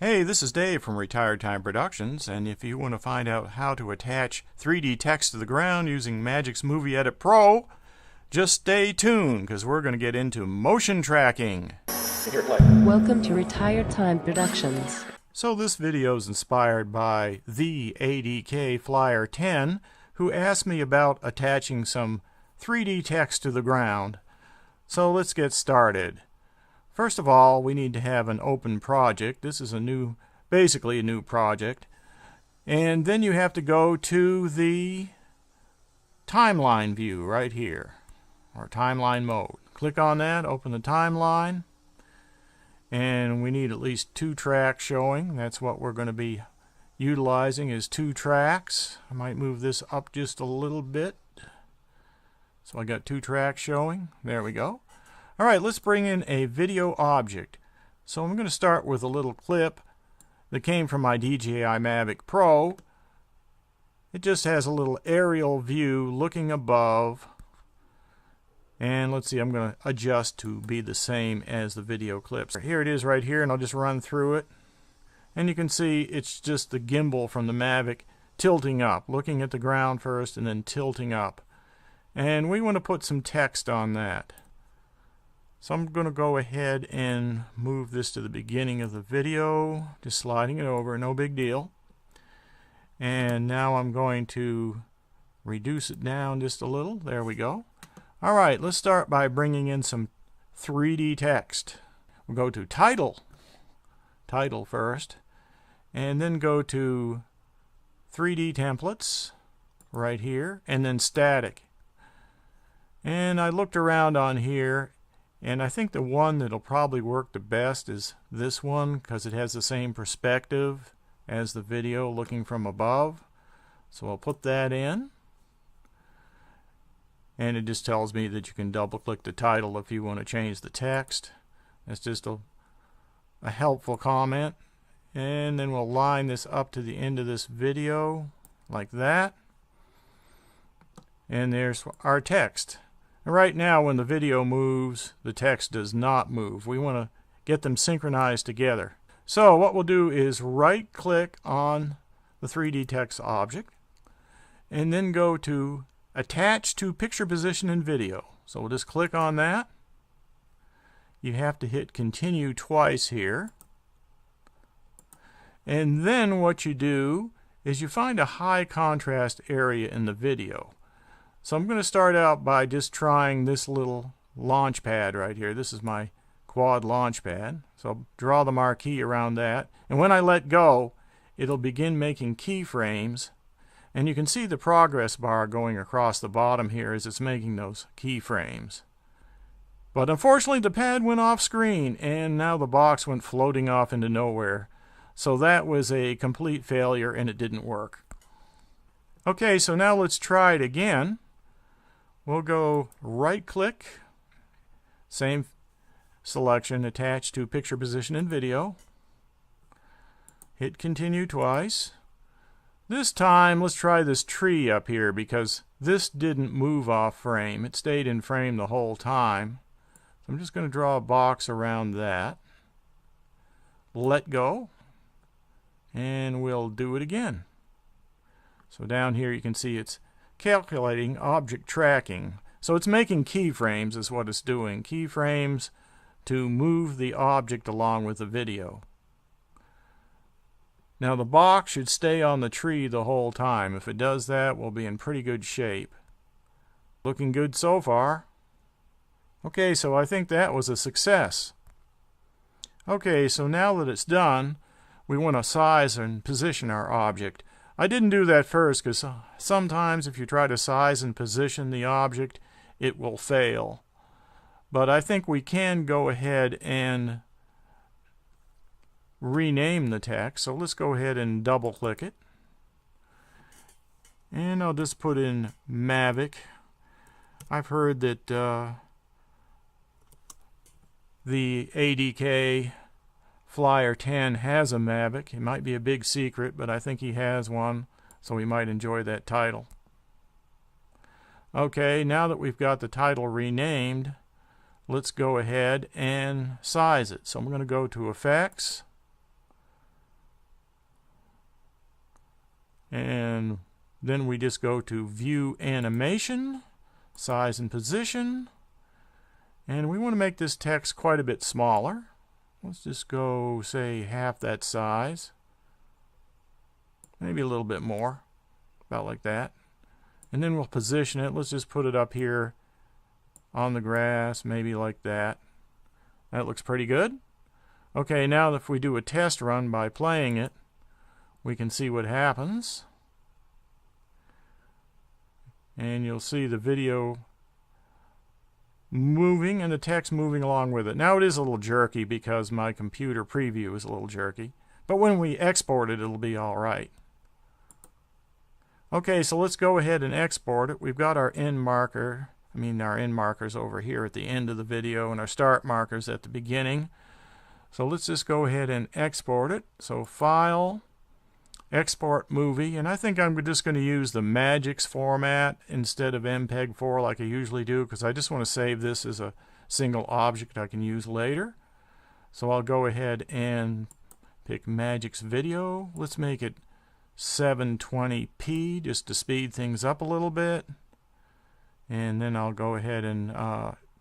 Hey, this is Dave from Retired Time Productions, and if you want to find out how to attach 3D text to the ground using Magix Movie Edit Pro, just stay tuned because we're going to get into motion tracking. Welcome to Retired Time Productions. So this video is inspired by TheAdkFlyer10, who asked me about attaching some 3D text to the ground. So let's get started. First of all, we need to have an open project. This is basically a new project. And then you have to go to the timeline view right here, or timeline mode. Click on that, open the timeline, and we need at least 2 tracks showing. That's what we're going to be utilizing, is 2 tracks. I might move this up just a little bit. So I got 2 tracks showing. There we go. Alright, let's bring in a video object. So I'm going to start with a little clip that came from my DJI Mavic Pro. It just has a little aerial view looking above. And let's see, I'm going to adjust to be the same as the video clips. Here it is right here, and I'll just run through it. And you can see it's just the gimbal from the Mavic tilting up, looking at the ground first and then tilting up. And we want to put some text on that. So I'm going to go ahead and move this to the beginning of the video, just sliding it over, no big deal. And now I'm going to reduce it down just a little. There we go. Alright, let's start by bringing in some 3D text. We'll go to title first, and then go to 3D templates right here, and then static. And I looked around on here, and I think the one that'll probably work the best is this one, because it has the same perspective as the video looking from above. So I'll put that in. And it just tells me that you can double click the title if you want to change the text. That's just a helpful comment. And then we'll line this up to the end of this video like that. And there's our text. Right now, when the video moves, the text does not move. We want to get them synchronized together. So what we'll do is right-click on the 3D text object, and then go to Attach to Picture Position in Video. So we'll just click on that. You have to hit Continue twice here. And then what you do is you find a high contrast area in the video. So I'm going to start out by just trying this little launch pad right here. This is my quad launch pad. So I'll draw the marquee around that. And when I let go, it'll begin making keyframes. And you can see the progress bar going across the bottom here as it's making those keyframes. But unfortunately, the pad went off screen, and now the box went floating off into nowhere. So that was a complete failure, and it didn't work. Okay, so now let's try it again. We'll go right-click, same selection, attach to picture position in video. Hit continue twice. This time, let's try this tree up here because this didn't move off frame. It stayed in frame the whole time. So I'm just going to draw a box around that. Let go. And we'll do it again. So down here you can see it's calculating object tracking. So it's making keyframes is what it's doing. Keyframes to move the object along with the video. Now the box should stay on the tree the whole time. If it does that, we'll be in pretty good shape. Looking good so far. Okay, so I think that was a success. Okay, so now that it's done, we want to size and position our object. I didn't do that first because sometimes if you try to size and position the object, it will fail. But I think we can go ahead and rename the text. So let's go ahead and double click it. And I'll just put in Mavic. I've heard that the TheAdkFlyer10 has a Mavic. It might be a big secret, but I think he has one, so we might enjoy that title. Okay, now that we've got the title renamed, let's go ahead and size it. So I'm going to go to Effects, And then we just go to View Animation, Size and Position. And we want to make this text quite a bit smaller. Let's just go, say, half that size. Maybe a little bit more. About like that. And then we'll position it. Let's just put it up here on the grass, maybe like that. That looks pretty good. Okay, now if we do a test run by playing it, we can see what happens. And you'll see the video moving and the text moving along with it. Now it is a little jerky because my computer preview is a little jerky. But when we export it, it'll be all right. Okay, so let's go ahead and export it. We've got our end marker. Our end markers over here at the end of the video and our start markers at the beginning. So let's just go ahead and export it. So File, Export Movie, and I think I'm just going to use the Magix format instead of MPEG-4 like I usually do, because I just want to save this as a single object I can use later. So I'll go ahead and pick Magix Video. Let's make it 720p just to speed things up a little bit. And then I'll go ahead and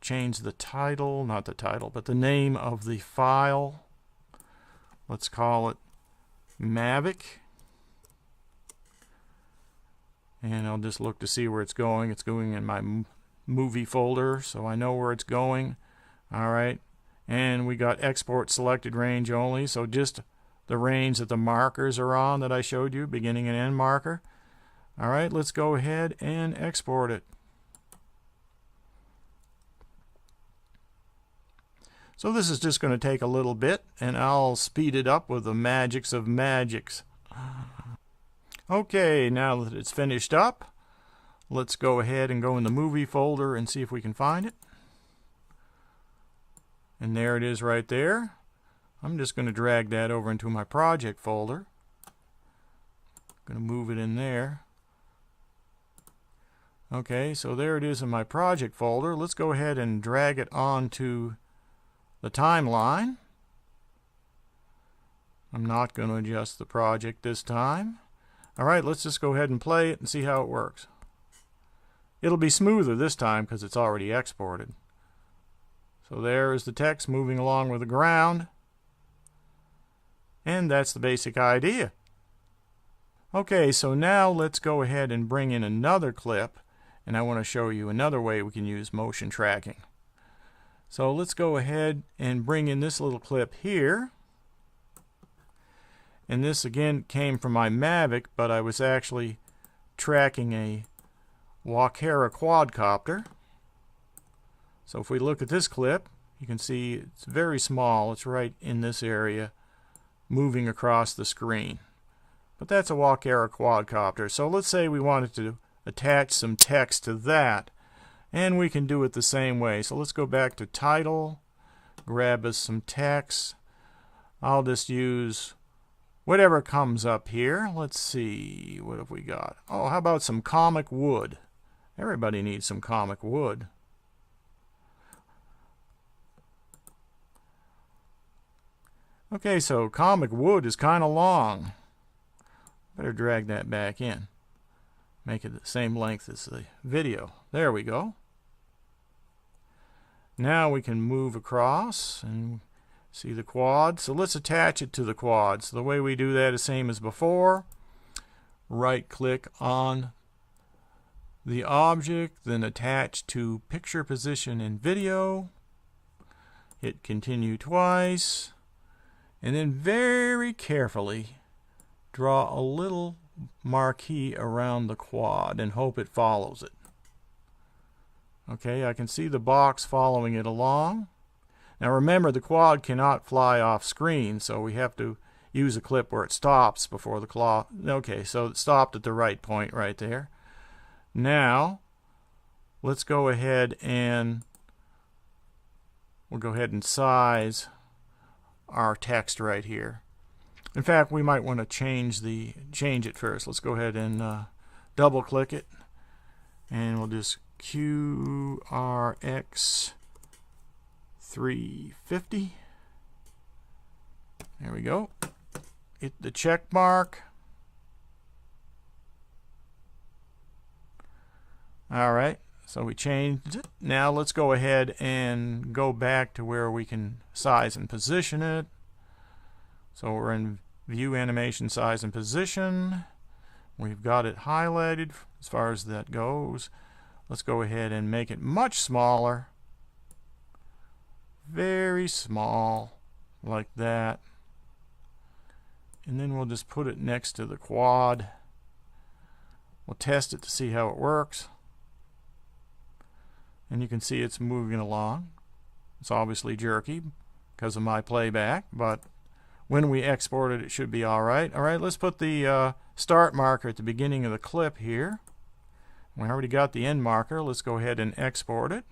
change the title, not the title, but the name of the file. Let's call it Mavic. And I'll just look to see where it's going. It's going in my movie folder, so I know where it's going. Alright. And we got export selected range only, so just the range that the markers are on that I showed you, beginning and end marker. Alright, let's go ahead and export it. So this is just going to take a little bit, and I'll speed it up with the magics of Magix. Okay, now that it's finished up, let's go ahead and go in the movie folder and see if we can find it. And there it is right there. I'm just going to drag that over into my project folder. I'm going to move it in there. Okay, so there it is in my project folder. Let's go ahead and drag it onto the timeline. I'm not going to adjust the project this time. Alright, let's just go ahead and play it and see how it works. It'll be smoother this time because it's already exported. So there is the text moving along with the ground. And that's the basic idea. Okay, so now let's go ahead and bring in another clip, and I want to show you another way we can use motion tracking. So let's go ahead and bring in this little clip here. And this again came from my Mavic, but I was actually tracking a Walkera quadcopter. So if we look at this clip, you can see it's very small. It's right in this area, moving across the screen. But that's a Walkera quadcopter. So let's say we wanted to attach some text to that, and we can do it the same way. So let's go back to Title, grab us some text. I'll just use whatever comes up here. Let's see, what have we got? Oh, how about some comic wood? Everybody needs some comic wood. Okay, so comic wood is kind of long. Better drag that back in. Make it the same length as the video. There we go. Now we can move across and see the quad. So let's attach it to the quad. So the way we do that is same as before. Right click on the object, then attach to picture position in video. Hit continue twice. And then very carefully draw a little marquee around the quad and hope it follows it. Okay, I can see the box following it along. Now remember, the quad cannot fly off screen, so we have to use a clip where it stops before the claw. Okay, so it stopped at the right point right there. Now, let's go ahead and we'll go ahead and size our text right here. In fact, we might want to change it first. Let's go ahead and double click it, and we'll just QRX 350. There we go. Hit the check mark. Alright, so we changed it. Now let's go ahead and go back to where we can size and position it. So we're in View, Animation, Size and Position. We've got it highlighted as far as that goes. Let's go ahead and make it much smaller. Very small, like that. And then we'll just put it next to the quad. We'll test it to see how it works. And you can see it's moving along. It's obviously jerky because of my playback, but when we export it, it should be alright. Alright, let's put the start marker at the beginning of the clip here. We already got the end marker. Let's go ahead and export it.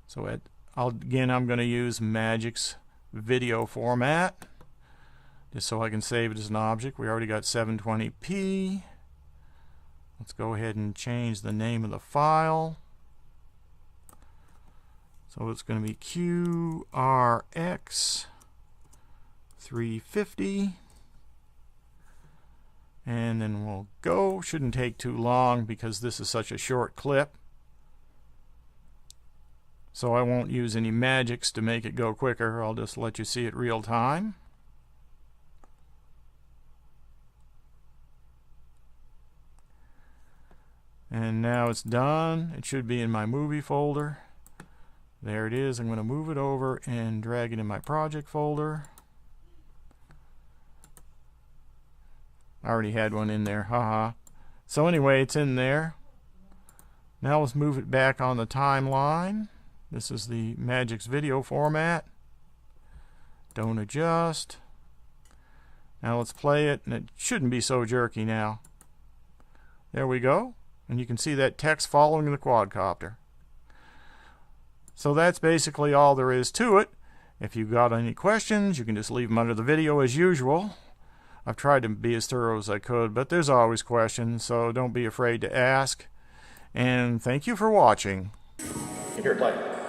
So again, I'm going to use Magix video format just so I can save it as an object. We already got 720p. Let's go ahead and change the name of the file. So it's going to be QRX350. And then we'll go. Shouldn't take too long because this is such a short clip. So I won't use any Magix to make it go quicker. I'll just let you see it real time. And now it's done. It should be in my movie folder. There it is. I'm going to move it over and drag it in my project folder. I already had one in there, haha. So anyway, it's in there. Now let's move it back on the timeline. This is the Magix video format. Don't adjust. Now let's play it, and it shouldn't be so jerky now. There we go. And you can see that text following the quadcopter. So that's basically all there is to it. If you've got any questions, you can just leave them under the video as usual. I've tried to be as thorough as I could, but there's always questions, so don't be afraid to ask. And thank you for watching. Here, play.